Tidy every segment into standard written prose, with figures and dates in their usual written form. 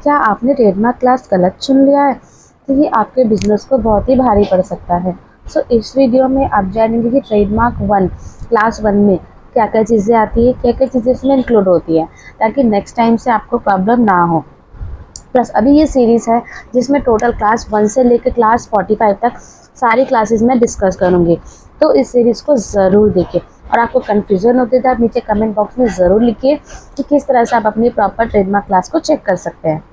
क्या आपने trademark class गलत चुन लिया है? तो ये आपके बिजनेस को बहुत ही भारी पड़ सकता है। सो इस वीडियो में आप जानेंगे कि ट्रेडमार्क वन क्लास वन में क्या क्या चीज़ें आती है, क्या क्या चीज़ें इसमें इंक्लूड होती है, ताकि नेक्स्ट टाइम से आपको प्रॉब्लम ना हो। प्लस अभी ये सीरीज़ है जिसमें टोटल क्लास वन से लेकर क्लास 45 तक सारी क्लासेस में डिस्कस करूँगी। तो इस सीरीज़ को ज़रूर देखें, और आपको कन्फ्यूज़न होते तो आप नीचे कमेंट बॉक्स में ज़रूर लिखिए कि किस तरह से आप अपनी प्रॉपर ट्रेडमार्क क्लास को चेक कर सकते हैं।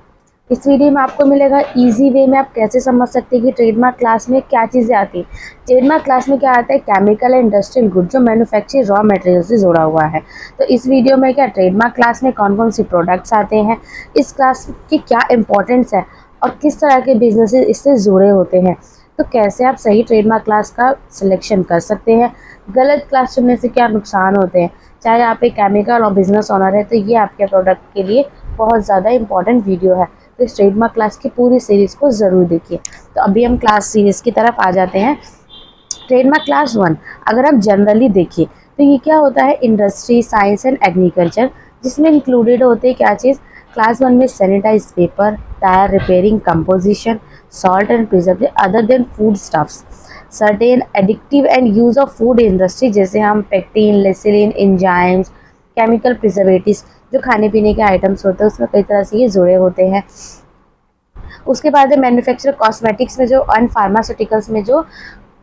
इस वीडियो में आपको मिलेगा इजी वे में आप कैसे समझ सकते हैं कि ट्रेडमार्क क्लास में क्या चीज़ें आती हैं। ट्रेडमार्क क्लास में क्या आता है, केमिकल एंड इंडस्ट्रियल गुड जो मैन्युफैक्चर रॉ मटेरियल से जुड़ा हुआ है। तो इस वीडियो में क्या ट्रेडमार्क क्लास में कौन कौन सी प्रोडक्ट्स आते हैं, इस क्लास की क्या इंपॉर्टेंस है, और किस तरह के बिजनेसेस इससे जुड़े होते हैं। तो कैसे आप सही ट्रेडमार्क क्लास का सिलेक्शन कर सकते हैं, गलत क्लास चुनने से क्या नुकसान होते हैं। चाहे आप एक केमिकल और बिजनेस ओनर है तो ये आपके प्रोडक्ट के लिए बहुत ज़्यादा इंपॉर्टेंट वीडियो है। तो इस ट्रेडमार्क क्लास की पूरी सीरीज़ को ज़रूर देखिए। तो अभी हम क्लास सीरीज़ की तरफ आ जाते हैं। ट्रेडमार्क क्लास वन अगर आप जनरली देखिए तो ये क्या होता है, इंडस्ट्री, साइंस एंड एग्रीकल्चर, जिसमें इंक्लूडेड होते हैं क्या चीज़। क्लास वन में sanitize paper, tyre repairing composition, salt and preservative other than food stuffs, certain एडिक्टिव and use of food industry, जैसे हम pectin, lecithin, enzymes, chemical preservatives जो खाने पीने के आइटम्स होते हैं उसमें कई तरह से ये जुड़े होते हैं। उसके बाद है मैन्युफैक्चर कॉस्मेटिक्स में जो एंड फार्मास्यूटिकल्स में जो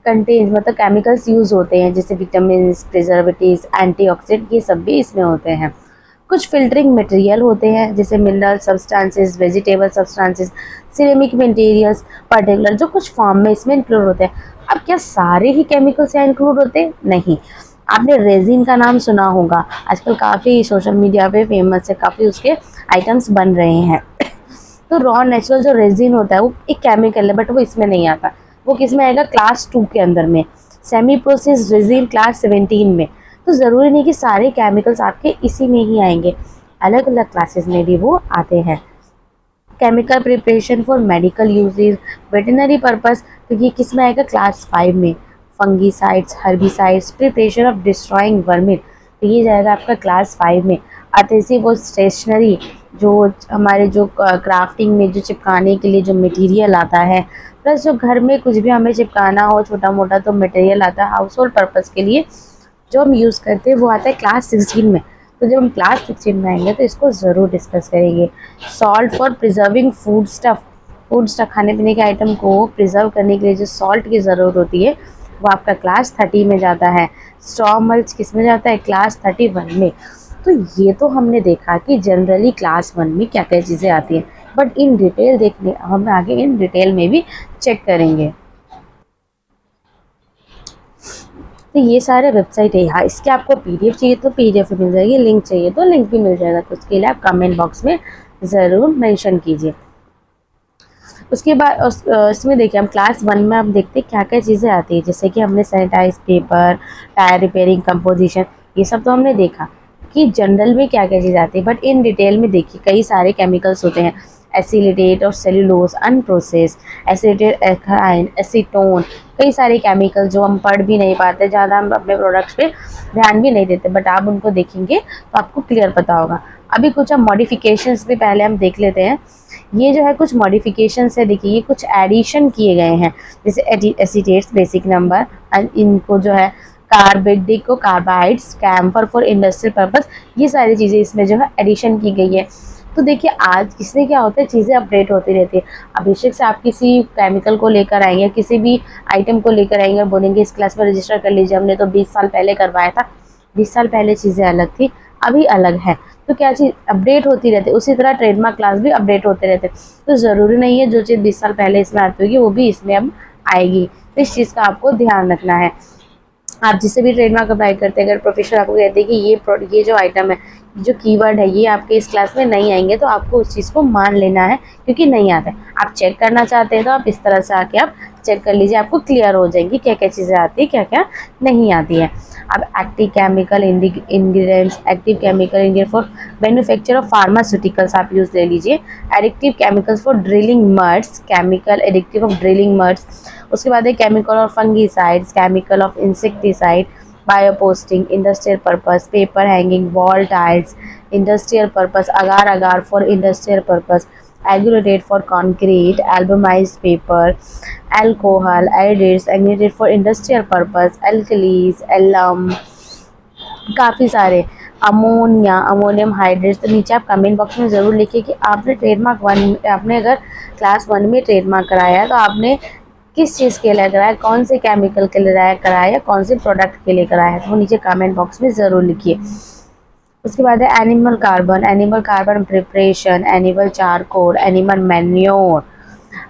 कंटेन मतलब केमिकल्स यूज़ होते हैं, जैसे विटामिन, प्रिजर्वेटिव्स, एंटीऑक्सीडेंट, ये सब भी इसमें होते हैं। कुछ फिल्टरिंग मटेरियल होते हैं जैसे mineral substances, vegetable substances, ceramic materials particular जो कुछ फॉर्म में इसमें इंक्लूड होते हैं। अब क्या सारे ही केमिकल्स यहाँ इंक्लूड होते हैं? नहीं। आपने रेजिन का नाम सुना होगा, आजकल काफ़ी सोशल मीडिया पे फेमस है, काफ़ी उसके आइटम्स बन रहे हैं। तो रॉ नेचुरल जो रेजिन होता है वो एक केमिकल है, बट वो इसमें नहीं आता। वो किस में आएगा? क्लास 2 के अंदर में। सेमी प्रोसेस रेजिन क्लास 17 में। तो ज़रूरी नहीं कि सारे केमिकल्स आपके इसी में ही आएंगे, अलग अलग क्लासेस में भी वो आते हैं। Chemical preparation for medical uses, veterinary purpose, तो ये किस में आएगा? क्लास 5 में। Fungicides, herbicides, preparation of destroying vermin, तो ये जाएगा आपका क्लास 5 में। अधेसिव और स्टेशनरी, जो हमारे जो क्राफ्टिंग में जो चिपकाने के लिए जो मटेरियल आता है, प्लस जो घर में कुछ भी हमें चिपकाना हो छोटा मोटा तो मटेरियल आता है हाउस होल्ड पर्पज़ के लिए जो हम यूज़ करते हैं, वो आता है क्लास 16 में। तो जब हम क्लास 16 में आएंगे तो इसको ज़रूर डिस्कस करेंगे। Salt for preserving food stuff खाने पीने के आइटम को प्रिजर्व करने के लिए जो सॉल्ट की ज़रूरत होती है वो आपका क्लास 30 में जाता है। स्ट्रॉ मल्च किस में जाता है? क्लास 31 में। तो ये तो हमने देखा कि जनरली क्लास 1 में क्या क्या चीज़ें आती हैं, बट इन डिटेल देखने हम आगे इन डिटेल में भी चेक करेंगे। तो ये सारे वेबसाइट है यहाँ, इसके आपको पीडीएफ चाहिए तो पीडीएफ मिल जाएगी, लिंक चाहिए तो लिंक भी मिल जाएगा। तो उसके लिए आप कमेंट बॉक्स में ज़रूर मेंशन कीजिए। उसके बाद इसमें देखिए हम क्लास 1 में आप देखते हैं क्या क्या चीज़ें आती है, जैसे कि हमने sanitize paper, tyre repairing composition, ये सब तो हमने देखा कि जनरल में क्या क्या चीज़ आती है। बट इन डिटेल में देखिए कई सारे केमिकल्स होते हैं, एसिलेटेट और cellulose, unprocessed, acylated alkyne, acetone, कई सारे केमिकल जो हम पढ़ भी नहीं पाते, ज़्यादा हम अपने प्रोडक्ट्स पे ध्यान भी नहीं देते, बट आप उनको देखेंगे तो आपको क्लियर पता होगा। अभी कुछ हम मॉडिफिकेशंस भी पहले हम देख लेते हैं। ये जो है कुछ मॉडिफिकेशंस है, देखिए ये कुछ एडिशन किए गए हैं, जैसे एसीटेट्स बेसिक नंबर, एंड इनको जो है कार्बेडिक को carbides, camphor for industrial purpose, ये सारी चीज़ें इसमें जो है एडिशन की गई है। तो देखिए आज इसमें क्या होता है, चीज़ें अपडेट होती रहती है। अब बेशक से आप किसी केमिकल को लेकर आएंगे, किसी भी आइटम को लेकर आएंगे और बोलेंगे इस क्लास में रजिस्टर कर लीजिए, हमने तो 20 साल पहले करवाया था। 20 साल पहले चीज़ें अलग थी, अभी अलग है। तो क्या चीज़ अपडेट होती रहती है, उसी तरह ट्रेडमार्क क्लास भी अपडेट होते रहते हैं। तो ज़रूरी नहीं है जो चीज़ 20 साल पहले इसमें आती होगी वो भी इसमें अब आएगी। तो इस चीज़ का आपको ध्यान रखना है। आप जिसे भी ट्रेडमार्क अप्लाई करते हैं, अगर प्रोफेसर आपको कहते हैं कि ये जो आइटम है, जो कीवर्ड है, ये आपके इस क्लास में नहीं आएंगे, तो आपको उस चीज़ को मान लेना है क्योंकि नहीं आता है। आप चेक करना चाहते हैं तो आप इस तरह से आके आप चेक कर लीजिए, आपको क्लियर हो जाएंगी क्या क्या चीज़ें आती है, क्या क्या नहीं आती है। अब active chemical ingredients, active chemical ingredient for manufacture of pharmaceuticals आप यूज़ ले लीजिए। Addictive chemicals for drilling muds, chemical addictive of drilling muds. उसके बाद है chemical of fungicides, chemical of insecticide, बायोपोस्टिंग, industrial purpose, paper hanging, wall tiles, industrial purpose, agar agar for industrial purpose, aggregated for concrete, albumized paper, alcohol, additives, aggregated for industrial purpose, alkalis, alum, काफ़ी सारे, ammonia, ammonium hydrate. तो नीचे आप comment box में ज़रूर लिखिए कि आपने ट्रेडमार्क वन, आपने अगर क्लास वन में ट्रेडमार्क कराया है तो आपने किस चीज़ के लिए कराया, कौन से केमिकल के लिए कराया या कौन से प्रोडक्ट के लिए कराया है, तो वो नीचे कमेंट बॉक्स में ज़रूर लिखिए। उसके बाद है animal carbon preparation, animal charcoal, animal manure,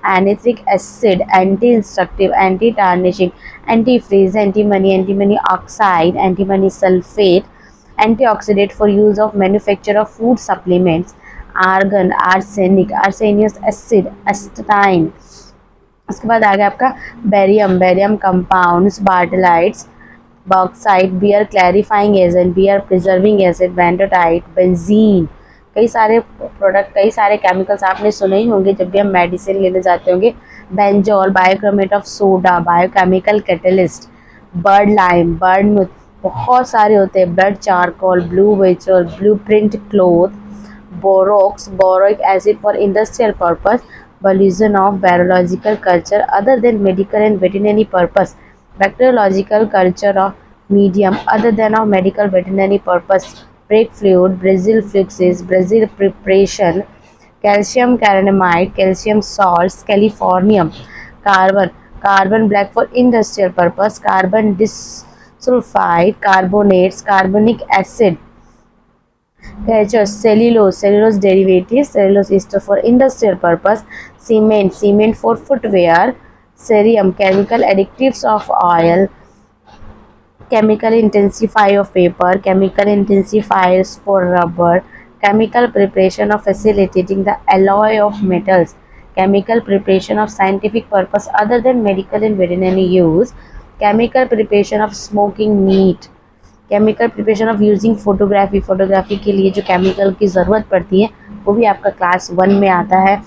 anithric acid, anti instructive, anti tarnishing, anti freeze, antimony oxide, antimony sulphate, antioxidant for use of manufacture of food supplements, argon, arsenic, arsenious acid, astatine. उसके बाद आ गया आपका barium compounds, barytes, bauxite, beer clarifying agent, beer preserving agent, bentonite, benzene. कई सारे product, कई सारे chemicals आपने सुने ही होंगे जब भी हम मेडिसिन लेने जाते होंगे। Benzol, bichromate of soda, biochemical catalyst, bird lime, bird में बहुत सारे होते हैं, blood charcoal, blue vitriol, blue print cloth, borax, boric acid for industrial purpose, बल्यूजन of biological culture other than medical and veterinary purpose, bacteriological culture of medium other than of medical veterinary purpose, brake fluid, Brazil fluxes, Brazil preparation, calcium carbonamide, calcium salts, californium, carbon black for industrial purpose, carbon disulfide, carbonates, carbonic acid, cellulose derivatives, cellulose ester for industrial purpose, cement for footwear, cerium, chemical additives of oil, chemical intensifier of paper, chemical intensifiers for rubber, chemical preparation of facilitating the alloy of metals, chemical preparation of scientific purpose other than medical and veterinary use, chemical preparation of smoking meat, chemical preparation of using photography के लिए जो chemical की ज़रूरत पड़ती है वो भी आपका क्लास वन में आता है।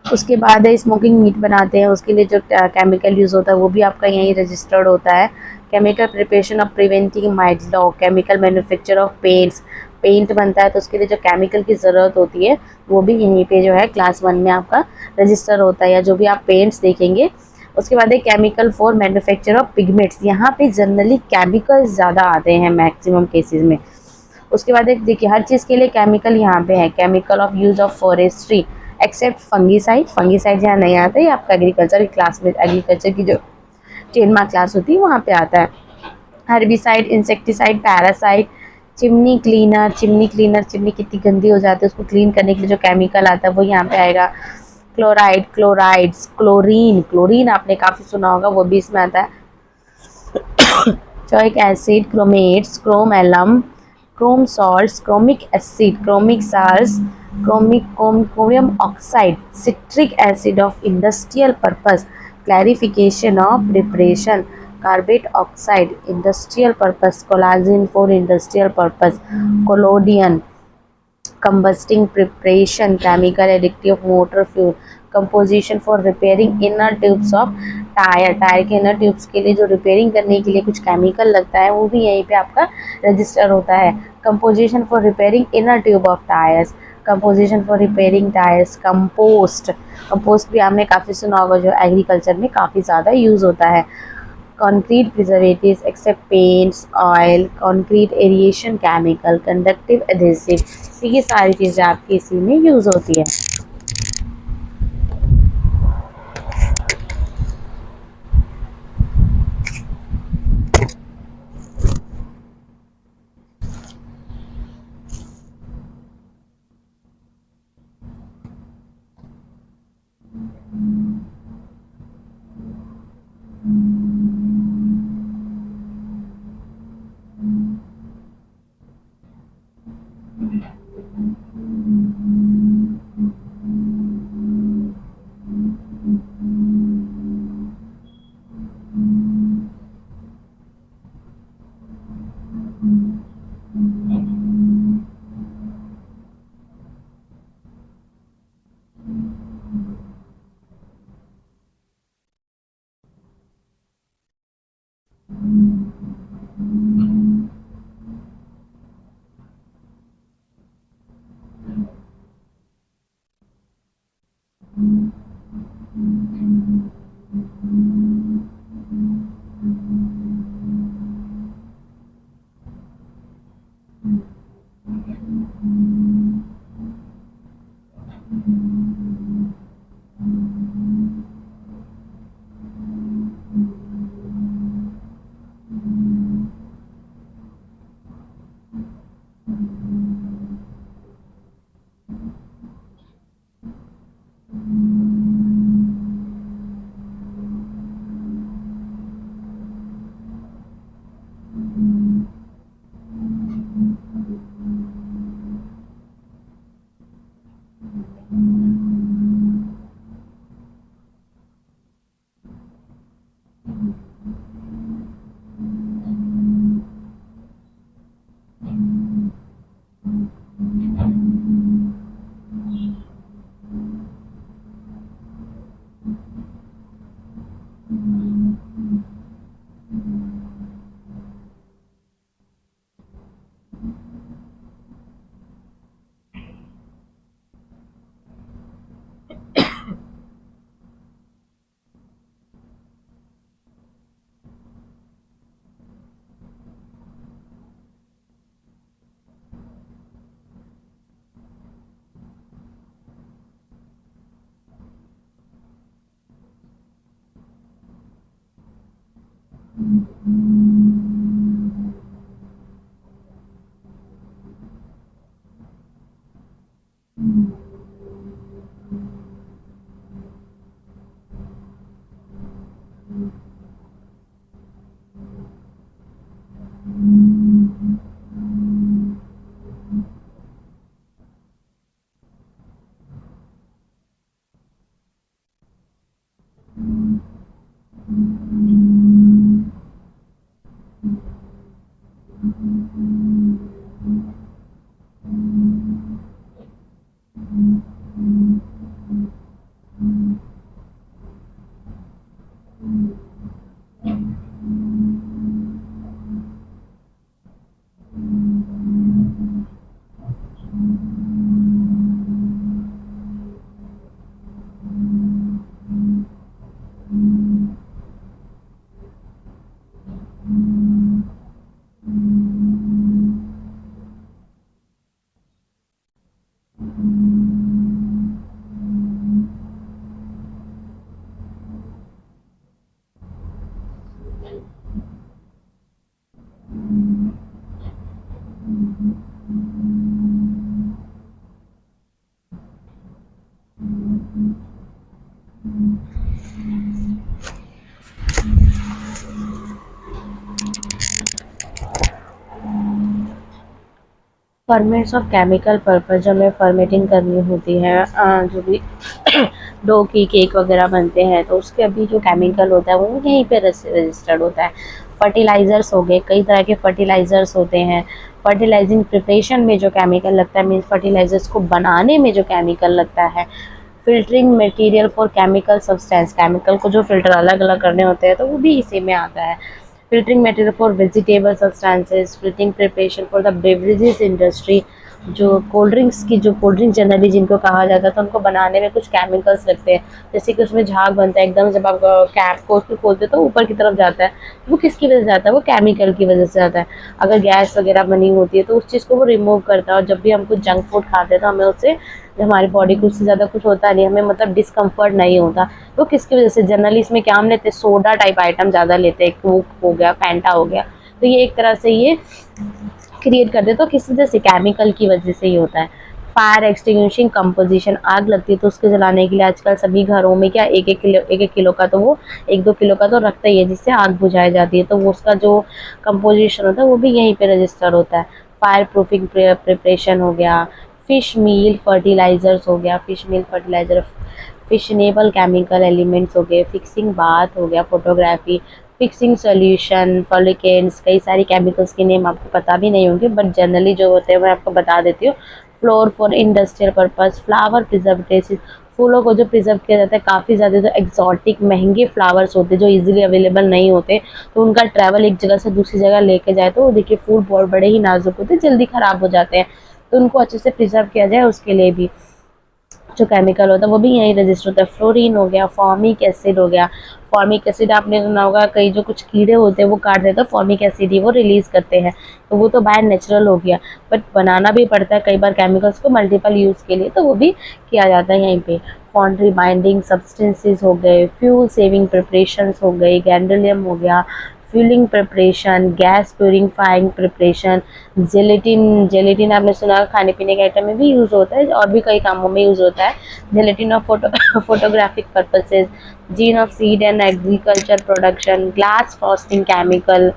उसके बाद स्मोकिंग मीट बनाते हैं, उसके लिए जो केमिकल यूज़ होता है वो भी आपका यहीं रजिस्टर्ड होता है। Chemical preparation of preventing mild, chemical manufacture of paint बनता है तो उसके लिए जो केमिकल की ज़रूरत होती है वो भी यहीं पे जो है क्लास वन में आपका रजिस्टर होता है, या जो भी आप पेंट्स देखेंगे। उसके बाद chemical for manufacture of pigments, यहाँ पे जनरली केमिकल्स ज़्यादा आते हैं मैक्सिमम केसेस में। उसके बाद देखिए हर चीज़ के लिए केमिकल यहाँ पे है, chemical of use of forestry except fungicide यहाँ नहीं आता है, आपका एग्रीकल्चर क्लास में, एग्रीकल्चर की जो 10th क्लास होती है वहाँ पे आता है। हर्बिसाइड, इंसेक्टिसाइड, पैरासाइड, चिमनी कितनी गंदी हो जाती है उसको क्लीन करने के लिए जो केमिकल आता है वो यहाँ पे आएगा। क्लोराइड्स, क्लोरीन आपने काफ़ी सुना होगा, वो भी इसमें आता है। Cholic acid, chromates, chrome alum, chrome salts, chromic acid, chromic salts, chromium oxide, citric acid of industrial purpose, clarification of preparation, cobalt oxide industrial purpose, collagen for industrial purpose, collodion, combusting preparation, chemical addictive motor fuel, composition for repairing inner tubes of tyre के inner tubes के लिए जो repairing करने के लिए कुछ chemical लगता है वो भी यहीं पे आपका रजिस्टर होता है। Composition for repairing inner tube of tyres, composition for repairing tyres, compost भी आपने काफ़ी सुना होगा जो एग्रीकल्चर में काफ़ी ज़्यादा यूज़ होता है। concrete preservatives except paints, oil, concrete aeration chemical, conductive adhesive, तो ये सारी चीज़ें आपकी इसी में यूज़ होती है। फर्मेंट्स ऑफ केमिकल पर्पस जब हमें फर्मेटिंग करनी होती है, जो भी डो की केक वगैरह बनते हैं तो उसके अभी जो केमिकल होता है वो यहीं पे रजिस्टर्ड होता है। फर्टिलाइजर्स हो गए, कई तरह के फर्टिलाइजर्स होते हैं। फर्टिलाइजिंग प्रिपरेशन में जो केमिकल लगता है, मीन्स फर्टिलाइजर्स को बनाने में जो केमिकल लगता है। Filtering material for chemical substance, chemical को जो फिल्टर अलग अलग करने होते हैं तो वो भी इसी में आता है। Filtering material for vegetable substances, filtering preparation for the beverages industry, जो कोल्ड ड्रिंक्स की, जो कोल्ड ड्रिंक जनरली जिनको कहा जाता है तो उनको बनाने में कुछ केमिकल्स लगते हैं, जैसे कि उसमें झाग बनता है एकदम, जब आप कैप को उसको खोलते हो तो ऊपर की तरफ जाता है, वो किसकी वजह से जाता है, वो केमिकल की वजह से आता है। अगर गैस वगैरह बनी होती है तो उस चीज़ को वो रिमूव करता है, और जब भी हम कुछ जंक फूड खाते हैं तो हमें उससे, हमारी बॉडी को उससे ज़्यादा कुछ होता नहीं, हमें मतलब डिस्कम्फर्ट नहीं होता। वो किसकी वजह से, जनरली इसमें क्या हम लेते हैं, सोडा टाइप आइटम ज़्यादा लेते हैं, कोक हो गया, फैंटा हो गया, तो ये एक तरह से ये क्रिएट कर देते, तो किस वजह से, केमिकल की वजह से ही होता है। फायर एक्सटिंग्विशिंग कंपोजिशन, आग लगती है तो उसके जलाने के लिए आजकल सभी घरों में क्या एक एक किलो का तो वो, एक दो किलो का तो रखता ही है जिससे आग बुझाई जाती है, तो वो उसका जो कंपोजिशन होता है वो भी यहीं पे रजिस्टर होता है। फायर प्रूफिंग प्रिपरेशन हो गया, फिश मील फर्टिलाइजर्स हो गया, फिश मील फर्टिलाइजर, फिशनेबल केमिकल एलिमेंट्स हो गए, फिक्सिंग बाथ हो गया, फोटोग्राफी, फिक्सिंग सॉल्यूशन, फॉलिकेंट्स, कई सारी केमिकल्स के नेम आपको पता भी नहीं होंगे बट जनरली जो होते हैं मैं आपको बता देती हूँ। Floor for industrial purpose, flower preservative, फूलों को जो प्रिजर्व किया जाता है, काफ़ी ज़्यादा जो एक्सॉटिक महंगे फ्लावर्स होते हैं जो इजीली अवेलेबल नहीं होते, तो उनका ट्रैवल एक जगह से दूसरी जगह लेके जाए तो देखिए फूल बहुत बड़े ही नाजुक होते हैं, जल्दी ख़राब हो जाते हैं, तो उनको अच्छे से प्रिजर्व किया जाए उसके लिए भी। जो केमिकल होता है वो भी यहीं रजिस्टर होता है। फ्लोरीन हो गया, फॉर्मिक एसिड हो गया। फॉर्मिक एसिड आपने सुना होगा, कई जो कुछ कीड़े होते हैं वो काट देते हैं, फॉर्मिक एसिड ही वो रिलीज करते हैं, तो वो तो बाय नेचुरल हो गया। बट बनाना भी पड़ता है कई बार केमिकल्स को मल्टीपल यूज़ के लिए, तो वो भी किया जाता है यहीं पे। फॉन्ड्री बाइंडिंग सब्सटेंसेस हो गए, फ्यूल सेविंग प्रिपरेशंस हो गई, गैंडोलियम हो गया, fueling preparation, gas purifying preparation, gelatin. Gelatin आपने सुना होगा खाने पीने के आइटम में भी यूज़ होता है और भी कई कामों में यूज़ होता है। Gelatin of photographic purposes, gene of seed and agriculture production, glass frosting chemical,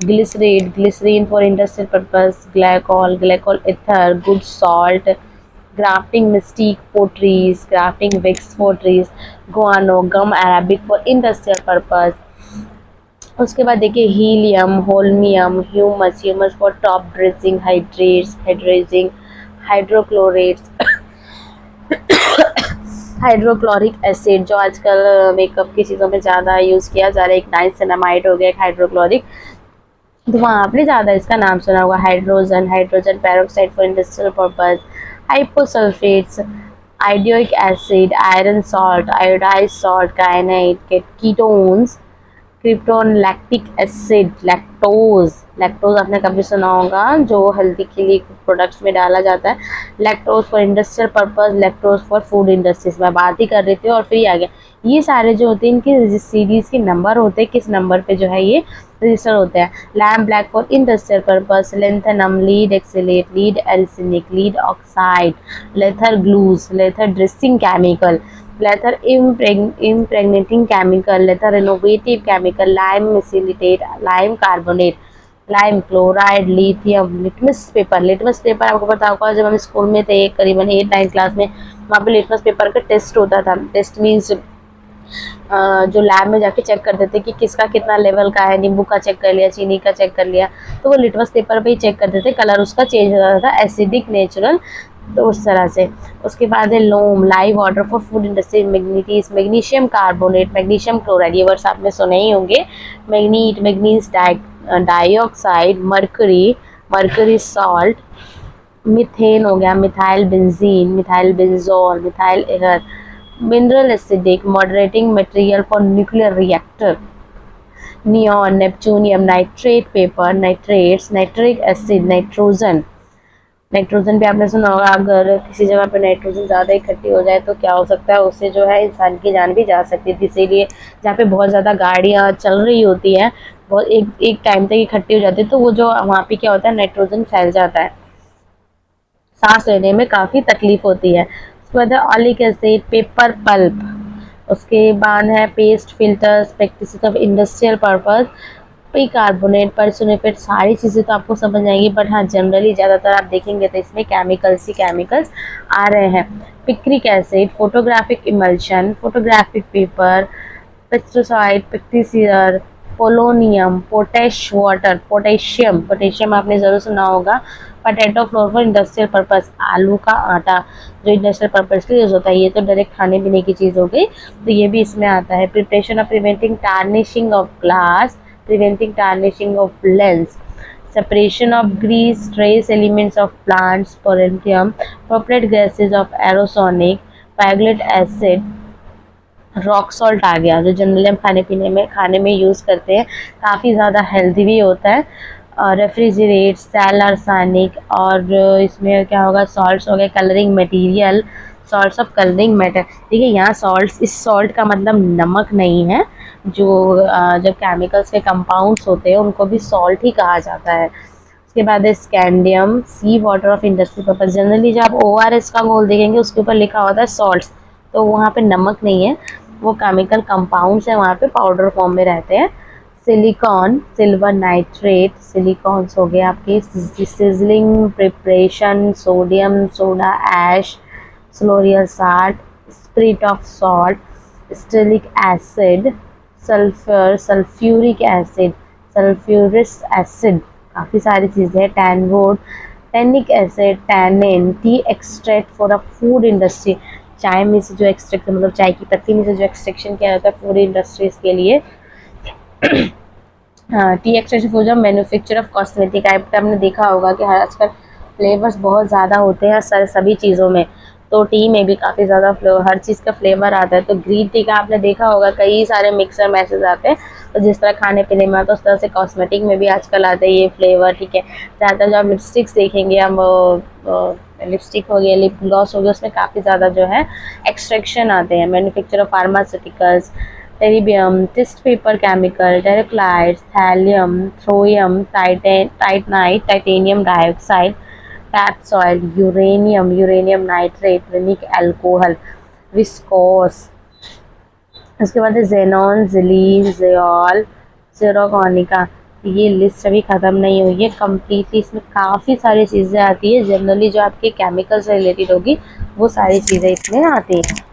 glycerine, glycerine for industrial purpose, glycol, glycol ether, good salt, grafting mastic for trees, grafting wax for trees, guano, gum arabic for industrial purpose. उसके बाद देखिए helium, holmium, humus, humus for top dressing, hydrates, hydrazine, hydrochlorates, hydrochloric acid जो आजकल makeup की चीज़ों में ज़्यादा use किया जा रहा है, एक नाइसिनामाइड हो गया, एक हाइड्रोक्लोरिक, तो वहाँ आपने ज़्यादा इसका नाम सुना होगा। Hydrogen, hydrogen peroxide for industrial purpose, hyposulphates, iodic acid, iron salt, iodised salt, cyanide, ketones, krypton, lactic acid, lactose. Lactose आपने कभी सुना होगा जो हेल्दी के लिए प्रोडक्ट्स में डाला जाता है। Lactose for industrial purpose, lactose for food industries, मैं बात ही कर रही थी और फिर आ गया। ये सारे जो होते हैं इनकी सीरीज के नंबर होते हैं, किस नंबर पे जो है ये रजिस्टर होते हैं। Lamp black for industrial purpose, lanthanum, lead oxalate, lead arsenic, lead oxide, leather glues, leather dressing chemical, leather impregnating chemical, leather innovative chemical, lime mesilate, lime carbonate, lime chloride, lithium, litmus paper. Litmus paper आपको पता होगा जब हम school में थे करीबन 8-9 class में, वहाँ पे लिटमस पेपर का टेस्ट होता था। टेस्ट मीन्स जो लैब में जाके चेक करते थे कि किसका कितना लेवल का है, नींबू का चेक कर लिया, चीनी का चेक कर लिया, तो वो लिटमस पेपर पे ही चेक करते थे, कलर उसका चेंज हो जाता था, एसिडिक, नेचुरल, तो उस तरह से। उसके बाद है loam, live water for food industry, manganates, magnesium carbonate, magnesium chloride, ये वर्ड्स आपने सुने ही होंगे। Manganite, manganese dioxide, mercury, mercury salt, methane हो गया, methyl benzene, methyl benzol, methyl agar, mineral acidic moderating material for nuclear reactor, neon, neptunium, nitrate paper, nitrates, nitric acid, nitrogen। Nitrogen भी आपने सुना होगा, अगर किसी जगह पे नाइट्रोजन ज़्यादा इकट्ठी हो जाए तो क्या हो सकता है, उससे जो है इंसान की जान भी जा सकती है। इसीलिए जहाँ पे बहुत ज़्यादा गाड़ियाँ चल रही होती हैं, बहुत एक एक टाइम तक इकट्ठी हो जाती है, तो वो जो वहाँ पे क्या होता है, नाइट्रोजन फैल जाता है, सांस लेने में काफ़ी तकलीफ होती है। उसके बाद है ऑलिक एसिड, पेपर पल्प। उसके बाद है paste, filters, practices of industrial purpose, carbonate, personated, सारी चीज़ें तो आपको समझ आएंगी, बट हाँ जनरली ज़्यादातर आप देखेंगे तो इसमें केमिकल्स ही केमिकल्स आ रहे हैं। Picric acid, photographic emulsion, photographic paper, pesticide, pesticide, polonium, potash water, potassium, potassium आपने ज़रूर सुना होगा। Potato floor for industrial purpose, आलू का आटा जो इंडस्ट्रियल पर्पस के लिए यूज़ होता है, ये तो डायरेक्ट खाने पीने की चीज़ हो गई, तो ये भी इसमें आता है। Preparation of preventing tarnishing of glass, preventing tarnishing of lens, separation of grease, trace elements of plants, polonium, propelled gases of aerosonic, pergolate acid, rock salt आ गया जो जनरली हम खाने में यूज़ करते हैं, काफ़ी ज़्यादा हेल्दी भी होता है। रेफ्रिजरेट, सेल आर्सेनिक, और इसमें क्या होगा, सॉल्ट्स हो गए, colouring material, salts of colouring matter. देखिए यहाँ सॉल्ट्स, इस सॉल्ट का मतलब नमक नहीं है, जब केमिकल्स के कंपाउंड्स होते हैं उनको भी सॉल्ट ही कहा जाता है। उसके बाद है scandium, sea water of industry purpose. Generally जब आप ORS का घोल देखेंगे उसके ऊपर लिखा होता है सॉल्ट्स, तो वहाँ पे नमक नहीं है, वो केमिकल कंपाउंड्स हैं, वहाँ पे पाउडर फॉर्म में रहते हैं। सिलिकॉन, सिल्वर नाइट्रेट, सिलिकॉन्स हो गए आपके, sizzling preparation, sodium soda ash, sorrel salt, spirit of salt, stearic acid, sulphur, sulphuric acid, sulphuric acid, काफ़ी सारी चीज़ें हैं। Tan wood, tannic acid, tannin, tea extract for a food industry, चाय में से जो एक्सट्रैक्ट, मतलब चाय की पत्ती में से जो एक्सट्रैक्शन किया जाता है फूड इंडस्ट्रीज के लिए। हाँ, T extraction for the manufacture of cosmetic. आपने देखा होगा कि आजकल फ्लेवर्स बहुत ज़्यादा होते हैं सभी चीज़ों में, तो टी में भी काफ़ी ज़्यादा हर चीज़ का फ्लेवर आता है। तो ग्रीन टी का आपने देखा होगा कई सारे मिक्सर मैसेज आते हैं, तो जिस तरह खाने पीने में आता है उस तरह से कॉस्मेटिक में भी आजकल आते हैं ये फ्लेवर, ठीक है। ज़्यादातर जो आप लिपस्टिक्स देखेंगे, हम लिपस्टिक हो गया, लिप ग्लॉस हो गया, उसमें काफ़ी ज़्यादा जो है एक्सट्रैक्शन आते हैं, manufacture of pharmaceuticals, terbium, test paper chemical, tetrachlorides, thallium, thorium, titanite, titanium dioxide, top soil, uranium nitrate, vinic alcohol, viscose, उसके बाद है जेनॉन, जिलीन, जेऑल, जेरोकॉनिका। ये लिस्ट अभी ख़त्म नहीं हुई है कम्प्लीटली, इसमें काफ़ी सारी चीज़ें आती है। जनरली जो आपके केमिकल से रिलेटेड होगी वो सारी चीज़ें इसमें आती हैं।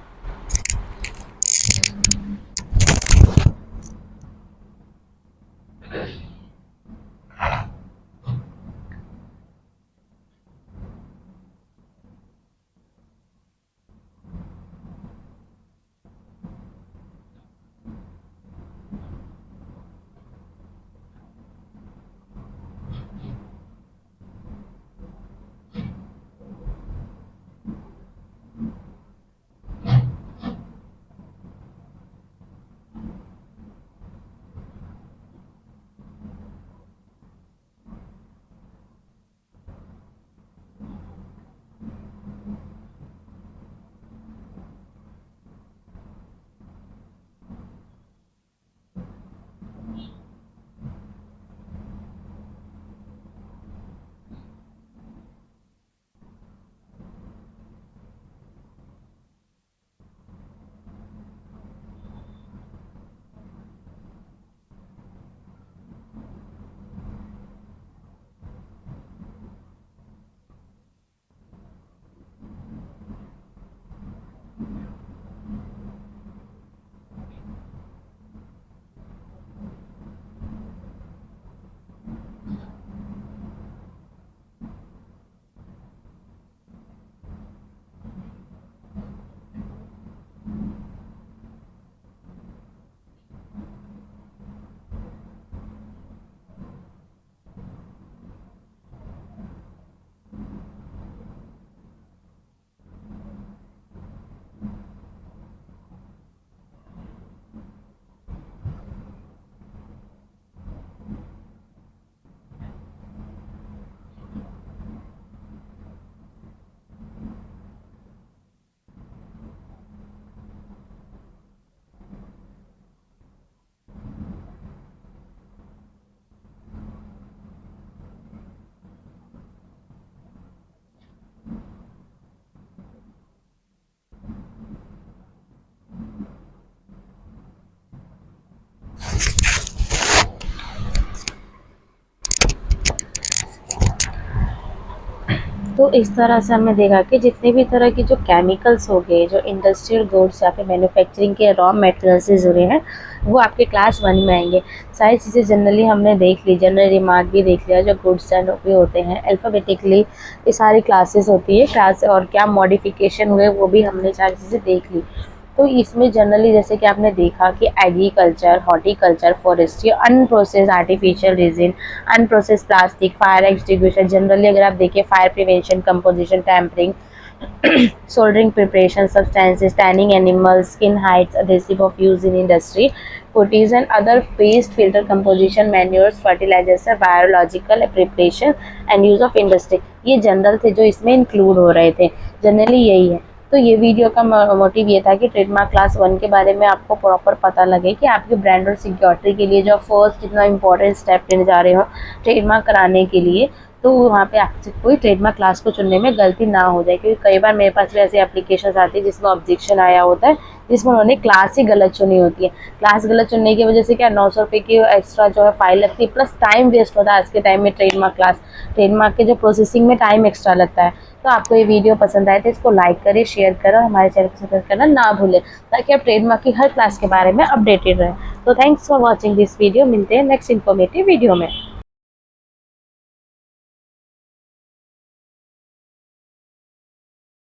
तो इस तरह से हमने देखा कि जितने भी तरह के जो केमिकल्स हो गए, जो इंडस्ट्रियल गुड्स या फिर मैन्युफैक्चरिंग के रॉ मटेरियल से जुड़े हैं, वो आपके क्लास 1 में आएंगे। सारी चीज़ें जनरली हमने देख ली, जनरल रिमार्क भी देख लिया, जो गुड्स एंड भी होते हैं अल्फ़ाबेटिकली ये सारी क्लासेस होती है क्लास, और क्या मॉडिफिकेशन हुए वो भी हमने सारी चीज़ें देख ली। तो इसमें जनरली जैसे कि आपने देखा कि agriculture, horticulture, forestry, unprocessed artificial resin, unprocessed plastic, fire extinguisher, generally अगर आप देखिए fire prevention, composition, tampering, soldering preparation, substances, tanning animals, skin hides, adhesive of use in industry, putties and other paste, filter composition, manures, fertilizers, biological preparation and use of industry। ये general थे जो इसमें include हो रहे थे, generally यही है। तो ये वीडियो का मोटिव ये था कि ट्रेडमार्क क्लास 1 के बारे में आपको प्रॉपर पता लगे कि आपके ब्रांड और सिक्योरिटी के लिए जो फर्स्ट इतना इंपॉर्टेंट स्टेप लेने जा रहे हो ट्रेडमार्क कराने के लिए, तो वहाँ पे आपसे कोई ट्रेडमार्क क्लास को चुनने में गलती ना हो जाए। क्योंकि कई बार मेरे पास भी ऐसी एप्लीकेशन आती है जिसमें ऑब्जेक्शन आया होता है, जिसमें उन्होंने क्लास ही गलत चुनी होती है। क्लास गलत चुनने की वजह से क्या 900 रुपये की एक्स्ट्रा जो है फाइल लगती है, प्लस टाइम वेस्ट होता है आज के टाइम में। ट्रेडमार्क के जो प्रोसेसिंग में टाइम एक्स्ट्रा लगता है। तो आपको ये वीडियो पसंद आए तो इसको लाइक करें, शेयर करें और हमारे चैनल को सब्सक्राइब करना ना भूलें, ताकि आप ट्रेडमार्क की हर क्लास के बारे में अपडेटेड रहें। तो thanks for watching this video, मिलते हैं नेक्स्ट इन्फॉर्मेटिव वीडियो में।